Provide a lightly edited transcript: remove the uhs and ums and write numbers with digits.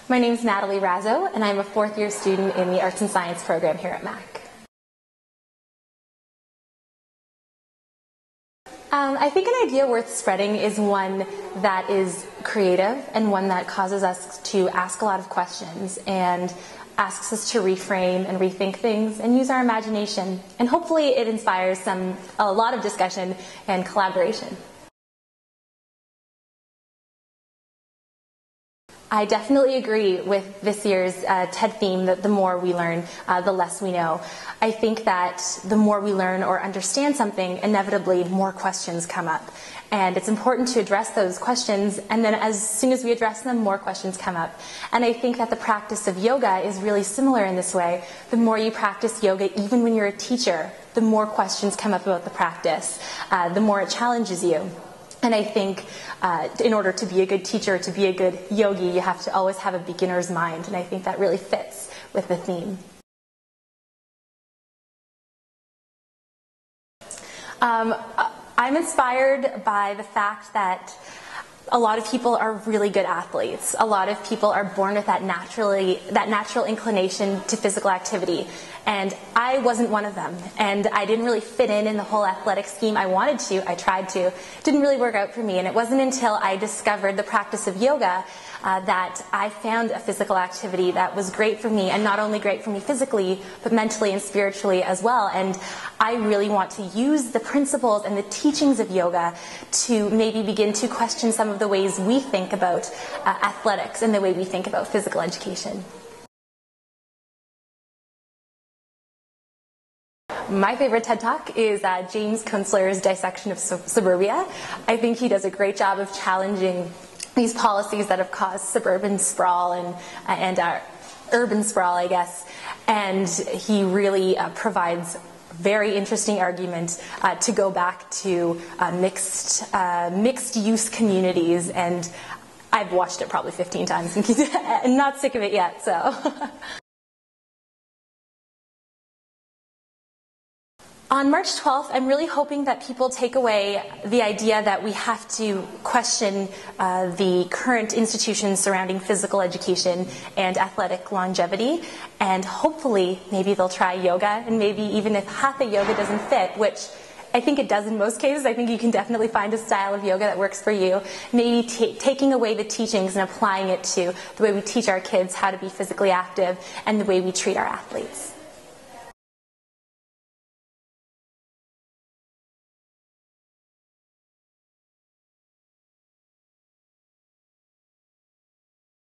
My name is Natalie Raso, and I'm a fourth-year student in the Arts and Science program here at Mac. I think an idea worth spreading is one that is creative and one that causes us to ask a lot of questions and asks us to reframe and rethink things and use our imagination. And hopefully it inspires a lot of discussion and collaboration. I definitely agree with this year's TED theme that the more we learn, the less we know. I think that the more we learn or understand something, inevitably more questions come up. And it's important to address those questions, and then as soon as we address them, more questions come up. And I think that the practice of yoga is really similar in this way. The more you practice yoga, even when you're a teacher, the more questions come up about the practice, the more it challenges you. And I think in order to be a good teacher, to be a good yogi, you have to always have a beginner's mind. And I think that really fits with the theme. I'm inspired by the fact that a lot of people are really good athletes. A lot of people are born with that natural inclination to physical activity. And I wasn't one of them. And I didn't really fit in the whole athletic scheme. I wanted to, I tried to. It didn't really work out for me. And it wasn't until I discovered the practice of yoga that I found a physical activity that was great for me, and not only great for me physically, but mentally and spiritually as well. And I really want to use the principles and the teachings of yoga to maybe begin to question some of the ways we think about athletics and the way we think about physical education. My favorite TED Talk is James Kunstler's dissection of suburbia. I think he does a great job of challenging these policies that have caused suburban sprawl and urban sprawl, I guess. And he really provides very interesting argument to go back to mixed use communities. And I've watched it probably 15 times and not sick of it yet, so. On March 12th, I'm really hoping that people take away the idea that we have to question the current institutions surrounding physical education and athletic longevity, and hopefully maybe they'll try yoga, and maybe even if hatha yoga doesn't fit, which I think it does in most cases. I think you can definitely find a style of yoga that works for you. Maybe taking away the teachings and applying it to the way we teach our kids how to be physically active and the way we treat our athletes.